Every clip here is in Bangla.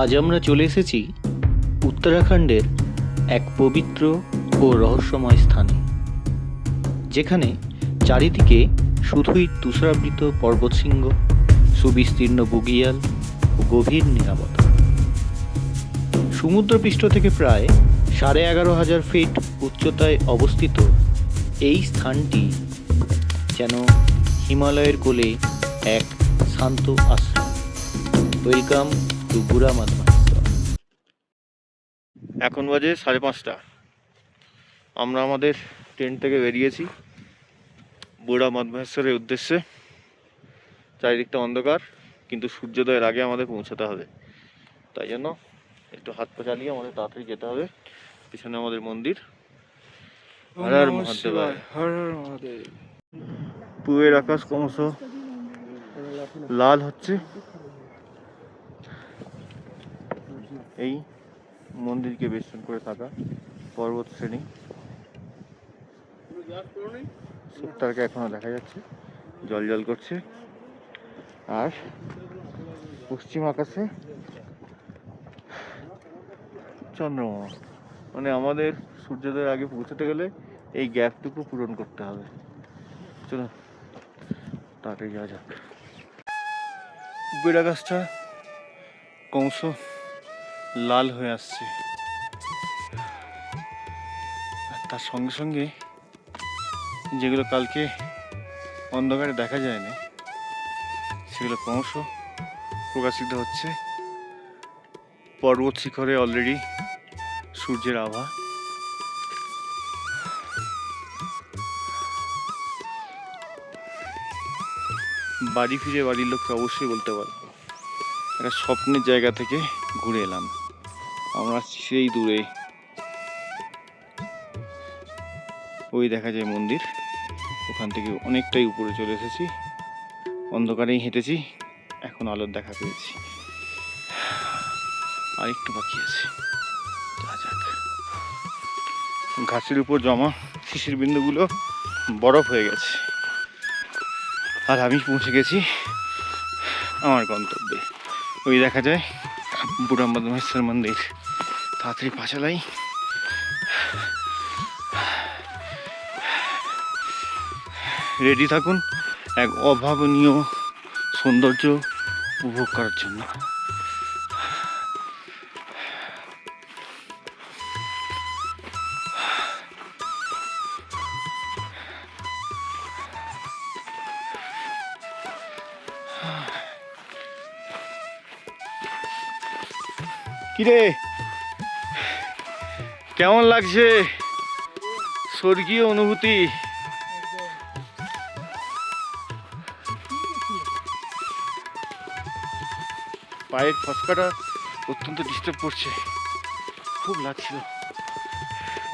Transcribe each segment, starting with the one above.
আজ আমরা চলে এসেছি উত্তরাখণ্ডের এক পবিত্র ও রহস্যময় স্থানে, যেখানে চারিদিকে শুধুই তুষারাবৃত পর্বতশৃঙ্গ, সুবিস্তীর্ণ বুগিয়াল ও গভীর নীরবতা। সমুদ্রপৃষ্ঠ থেকে প্রায় 11,500 ফিট উচ্চতায় অবস্থিত এই স্থানটি যেন হিমালয়ের কোলে এক শান্ত আশ্রম। ওয়েলকাম টু বুড়া মাদমাহেশ্বর। এখন বাজে 5:30। আমরা আমাদের টেন্ট থেকে বেরিয়েছি বুড়া মাদমাহেশ্বরের উদ্দেশ্যে। চারিদিকটা অন্ধকার, কিন্তু সূর্যোদয়ের আগে আমাদের পৌঁছাতে হবে। তাই জন্য একটু হাত পা চালিয়ে আমাদের তাড়াতাড়ি যেতে হবে। পিছনে আমাদের মন্দির। হর হর মহাদেব। হর হর মহাদেব। পুয়ের আকাশ ক্রমশ লাল হচ্ছে। এই মন্দিরকে বেষ্টন করে থাকা পর্বত শ্রেণী সত্তরকে এখনো দেখা যাচ্ছে, জল জল করছে। আর পশ্চিম আকাশে চন্দ্রমা। মানে আমাদের সূর্যোদয়ের আগে পৌঁছাতে গেলে এই গ্যাপটুকু পূরণ করতে হবে। চলো তাড়াতাড়ি যাওয়া যাক। উপের আকাশটা ক্রমশ লাল হয়ে আসছে, আর তার সঙ্গে সঙ্গে যেগুলো কালকে অন্ধকারে দেখা যায়নি সেগুলো ক্রমশ প্রকাশিত হচ্ছে। পর্বত শিখরে অলরেডি সূর্যের আভা। বাড়ি ফিরে বাড়ির লোককে অবশ্যই বলতে পারবো একটা স্বপ্নের জায়গা থেকে ঘুরে এলাম। আমরা সেই দূরে ওই দেখা যায় মন্দির, ওখান থেকে অনেকটাই উপরে চলে এসেছি। অন্ধকারেই হেঁটেছি, এখন আলোর দেখা পেয়েছি। আর একটু বাকি আছে, যা যাক। ঘাসের উপর জমা শিশির বিন্দুগুলো বরফ হয়ে গেছে, আর আমি পৌঁছে গেছি আমার গন্তব্যে। ওই দেখা যায় বুড়া মাদমাহেশ্বর মন্দির। তাড়াতাড়ি পা চালাই। রেডি থাকুন এক অভাবনীয় সৌন্দর্য উপভোগ করার জন্য। কিরে, কেমন লাগছে? স্বর্গীয় অনুভূতি। পায়ের ফসকাটা অত্যন্ত ডিস্টার্ব করছে, খুব লাগছিল।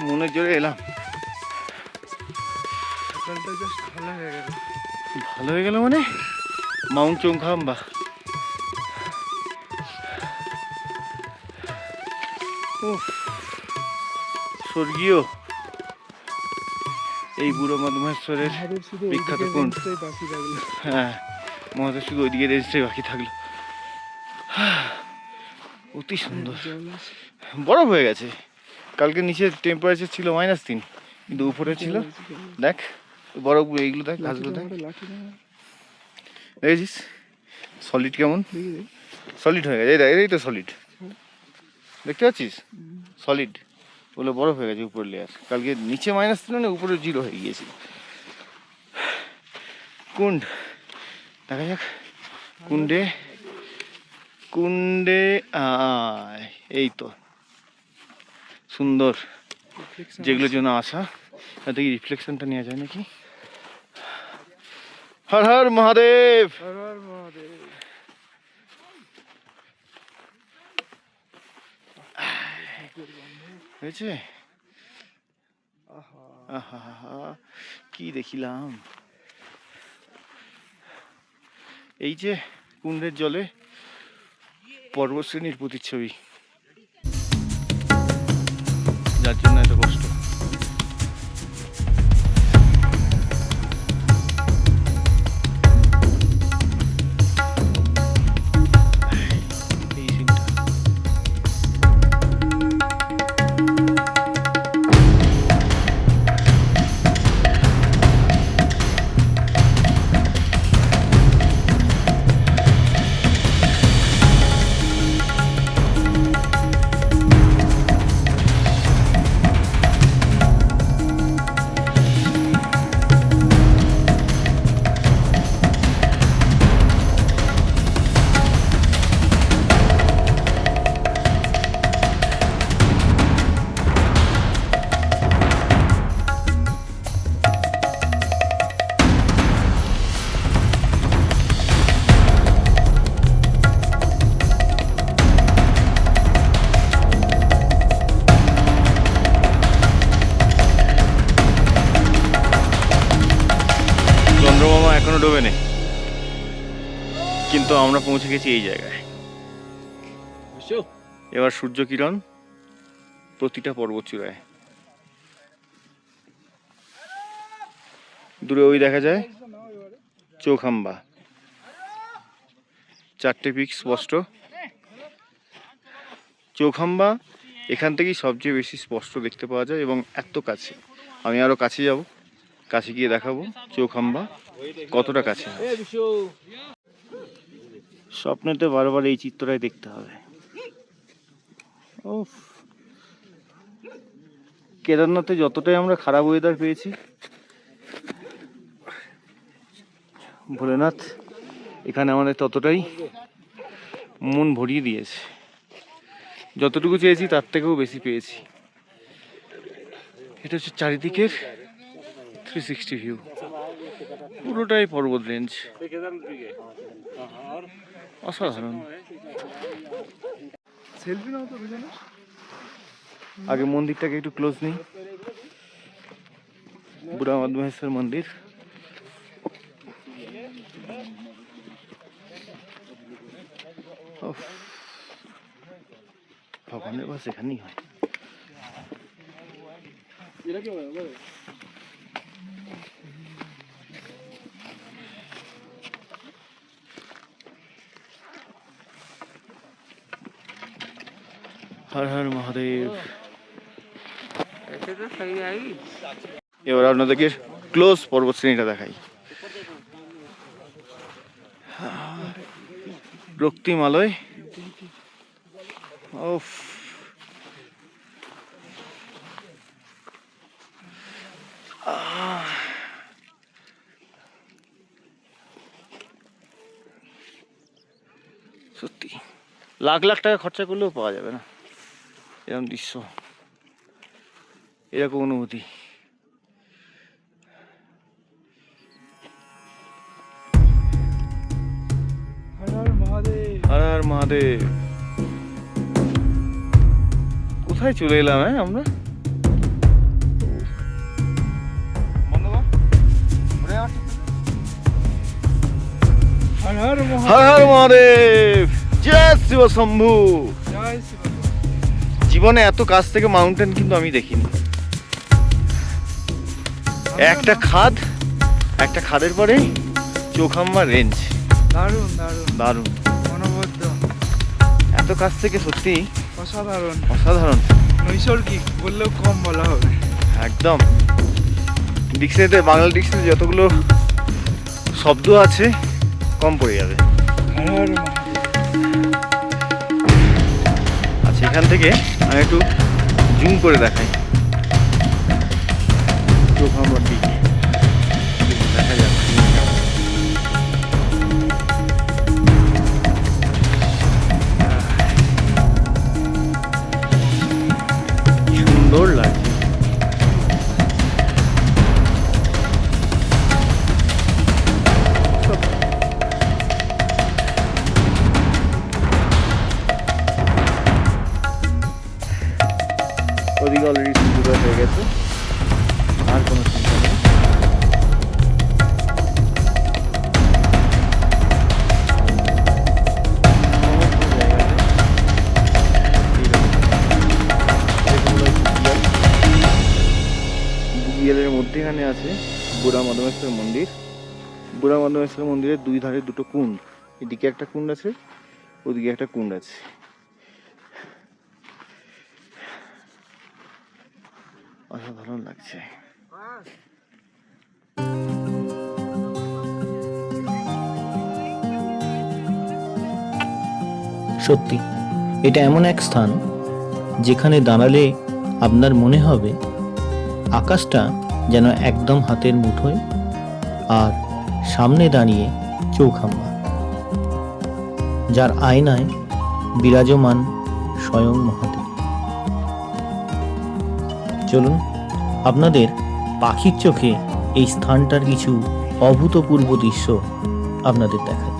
মনের জোরে এলাম, ভালো হয়ে গেল। মানে মাউন্ট চোংখাম্বা। স্বর্গীয় এই বুড়ো মাদমাহেশ্বরের বিখ্যাত কুণ্ড। হ্যাঁ, মহাদেব শুধু ওইদিকে রেজিস্ট্রি বাকি থাকলো। অতি সুন্দর। বরফ হয়ে গেছে। কালকে নিচে টেম্পারেচার ছিল -3, কিন্তু উপরে ছিল দেখ বরফগুলো। এইগুলো দেখ, ঘাসগুলো দেখ, দেখেছিস সলিড কেমন? সলিড হয়ে গেছে। এই তো সলিড, দেখতে পাচ্ছিস? সলিড ওগুলো বরফ হয়ে গেছে উপরের লেয়ার। কালকে নিচে -3 না, উপরে 0 হয়ে গিয়েছিল। কুণ্ড দেখা যাক। কুণ্ডে কুণ্ডে এই তো সুন্দর, যেগুলোর জন্য আসা। দেখি রিফ্লেকশনটা নেওয়া যায় নাকি। হর হর মহাদেব। হর হর মহাদেব। হয়েছে? কি দেখিলাম! এই যে কুণ্ডের জলে পর্বতশ্রেণীর প্রতিচ্ছবি, যার জন্য এত কষ্ট। এই সিনটা না, কিন্তু আমরা পৌঁছে গেছি এই জায়গায়। এবার সূর্য কিরণ প্রতিটা পর্বত চূড়ায়। দূরে ওই দেখা যায় চৌখাম্বা, 4টে পিক স্পষ্ট। চৌখাম্বা এখান থেকেই সবচেয়ে বেশি স্পষ্ট দেখতে পাওয়া যায় এবং এত কাছে। আমি আরো কাছে যাব, কাছে গিয়ে দেখাবো চৌখাম্বা কতটা কাছে। স্বপ্নেতে বারবার এই চিত্রটাই দেখতে হবে। উফ, কেদারনাথে যতটাই আমরা খারাপ ওয়েদার পেয়েছি, ভোলেনাথ এখানে আমাদের ততটাই মন ভরিয়ে দিয়েছে। যতটুকু চেয়েছি তার থেকেও বেশি পেয়েছি। এটা হচ্ছে চারিদিকের 360 ভিউ, পুরোটাই পর্বত রেঞ্জ, অসাধারণ। আগে মন্দিরটাকে একটু ক্লোজ নেই, বুড়া মদমহেশ্বর মন্দির। ভগবানের বাস এখানেই হয়। হর হর মহাদেব। এবার আপনাদেরকে ক্লোজ পর্বত শ্রেণীটা দেখাই। রক্তিমালয়, ওফ, সত্যি লাখ লাখ টাকা খরচা করলেও পাওয়া যাবে না এরকম দৃশ্য, এরকম অনুভূতি। হর হর মহাদেব। কোথায় চলে এলাম আমরা? হর হর মহাদেব, জয় শিব শম্ভু। জীবনে এত কাছ থেকে মাউন্টেন কিন্তু আমি দেখিনি। একটা খাদ, একটা খাদের পরে চৌখাম্বা রেঞ্জ, দারুণ দারুণ দারুণ অনবদ্য। এত কাছ থেকে সত্যি অসাধারণ, অসাধারণ, নৈসর্গিক বললেও কম বলা হবে। একদম ডিকশনারিতে, বাংলা ডিকশনারিতে যতগুলো শব্দ আছে কম পড়ে যাবে। আচ্ছা, এখান থেকে আমি একটু জুম করে দেখাই চৌখাম্বার দিকে, দেখা যাচ্ছে সুন্দর লাগছে। ওদিকে অলরেডি সূর্যোদয় হয়ে গেছে, আর কোনো চিন্তা নেই। বুগিয়ালের মধ্যেখানে আছে বুড়া মদমেশ্বর মন্দির। বুড়া মদমেশ্বর মন্দিরের দুই ধারে দুটো কুণ্ড, এদিকে একটা কুণ্ড আছে, ওদিকে একটা কুণ্ড আছে। অসাধারণ লাগছে। সত্যি এটা এমন এক স্থান যেখানে দাঁড়ালে আপনার মনে হবে আকাশটা যেন একদম হাতের মুঠোয়, আর সামনে দাঁড়িয়ে চৌখাম্বা, যার আয়নায় বিরাজমান স্বয়ং মহাদেব। চলুন আপনাদের পাখির চোখে এই স্থানটার কিছু অভূতপূর্ব দৃশ্য আপনাদের দেখাই।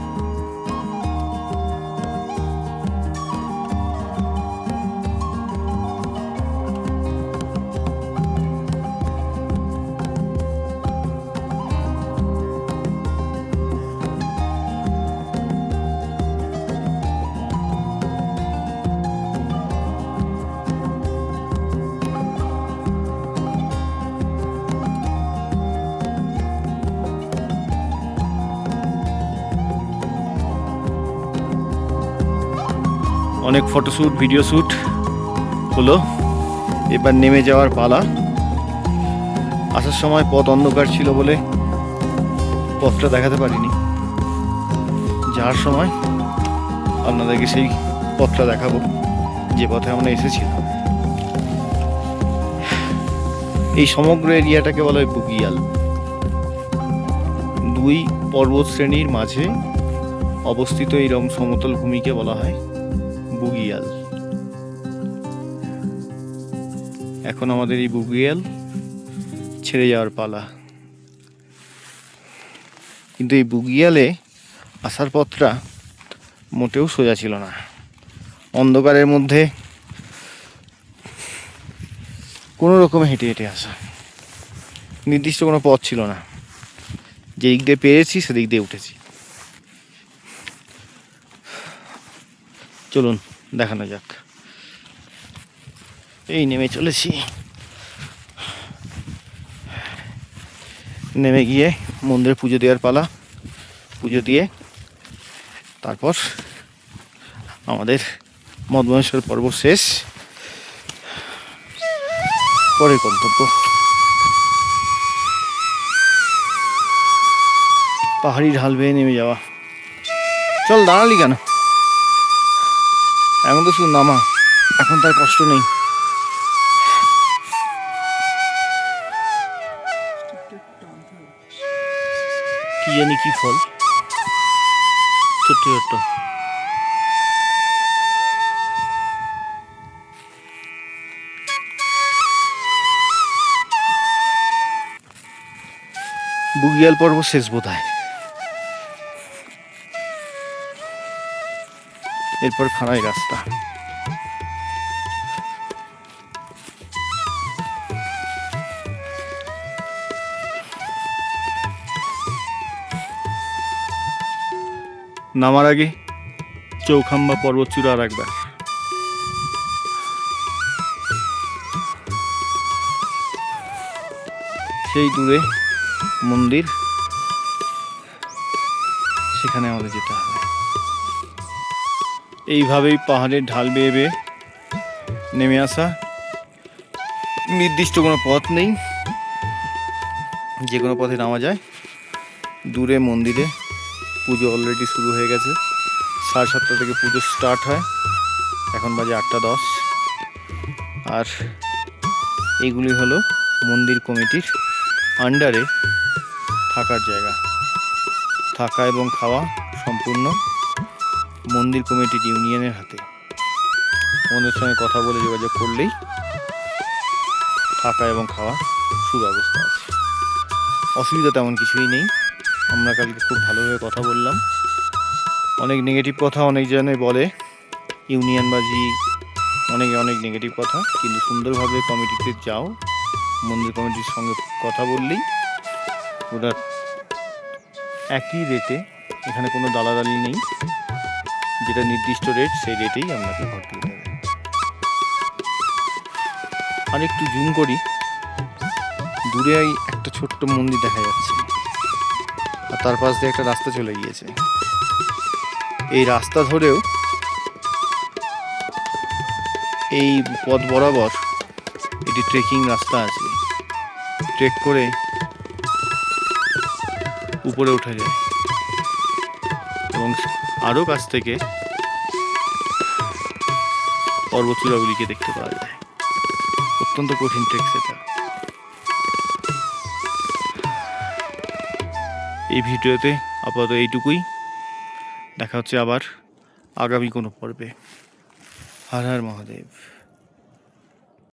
অনেক ফটোশ্যুট ভিডিও শ্যুট হলো, এবার নেমে যাওয়ার পালা। আসার সময় পথ অন্ধকার ছিল বলে পথটা দেখাতে পারিনি, যাওয়ার সময় আপনাদেরকে সেই পথটা দেখাবো যে পথে আমরা এসেছিলাম। এই সমগ্র এরিয়াটাকে বলা হয় বুগিয়াল। দুই পর্বত শ্রেণীর মাঝে অবস্থিত এইরকম সমতল ভূমিকে বলা হয় বুগিয়াল। এখন আমাদের এই বুগিয়াল ছেড়ে যাওয়ার পালা। কিন্তু এই বুগিয়ালে আসার পথটা মোটেও সোজা ছিল না। অন্ধকারের মধ্যে কোনো রকমে হেঁটে হেঁটে আসা, নির্দিষ্ট কোনো পথ ছিল না। যে দিক দিয়ে পেরেছি সেদিক দিয়ে উঠেছি। চলুন দেখানো যাক। এই নেমে চলেছি। নেমে গিয়ে মন্দিরে পুজো দেওয়ার পালা। পুজো দিয়ে তারপর আমাদের মদমহেশ্বর পর্ব শেষ। পরের গন্তব্য পাহাড়ি ঢাল বেয়ে নেমে যাওয়া। চল, দাঁড়ালি কেন? এখন তো শুধু নামা, এখন তার কষ্ট নেই। কি জানি কি ফল, ছোট্ট ছোট্ট। বুগিয়াল পর্ব শেষ বোধহয়। এরপর খাড়াই রাস্তা। নামার আগে চৌখাম্বা পর্বত চূড়া আর একবার। সেই দূরে মন্দির, সেখানে আমাদের যেতে হবে। এইভাবেই পাহাড়ের ঢাল বেয়ে বেয়ে নেমে আসা। নির্দিষ্ট কোনো পথ নেই, যে কোনো পথে নামা যায়। দূরে মন্দিরে পুজো অলরেডি শুরু হয়ে গেছে। 7:30 থেকে পুজো স্টার্ট হয়, এখন বাজে 8:10। আর এইগুলি হলো মন্দির কমিটির আন্ডারে থাকার জায়গা। থাকা এবং খাওয়া সম্পূর্ণ মন্দির কমিটির ইউনিয়নের হাতে। ওদের সঙ্গে কথা বলে যোগাযোগ করলেই থাকা এবং খাওয়ার সুব্যবস্থা আছে। অসুবিধা তেমন কিছুই নেই। আমরা কালকে খুব ভালোভাবে কথা বললাম। অনেক নেগেটিভ কথা অনেক জনে বলে, ইউনিয়নবাজি, অনেকে অনেক নেগেটিভ কথা, কিন্তু সুন্দরভাবে কমিটিতে যাও, মন্দির কমিটির সঙ্গে কথা বললেই ওরা একই রেটে, এখানে কোনো দালাদালি নেই, যেটা নির্দিষ্ট রেট সেই রেটেই আপনাকে ঘর দিয়ে দেবে। আর একটু জুম করি, দূরে একটা ছোট্ট মন্দির দেখা যাচ্ছে, আর তার পাশ দিয়ে একটা রাস্তা চলে গিয়েছে। এই রাস্তা ধরেও এই পথ বরাবর এটি ট্রেকিং রাস্তা আছে। ট্রেক করে উপরে ওঠা যায় এবং আরও কাছ থেকে পর্বতচূড়াগুলিকে দেখতে পাওয়া যায়। অত্যন্ত কঠিন ট্রেক সেটা। এই ভিডিওতে আপাতত এইটুকুই। দেখা হচ্ছে আবার আগামী কোনো পর্বে। হর হর মহাদেব।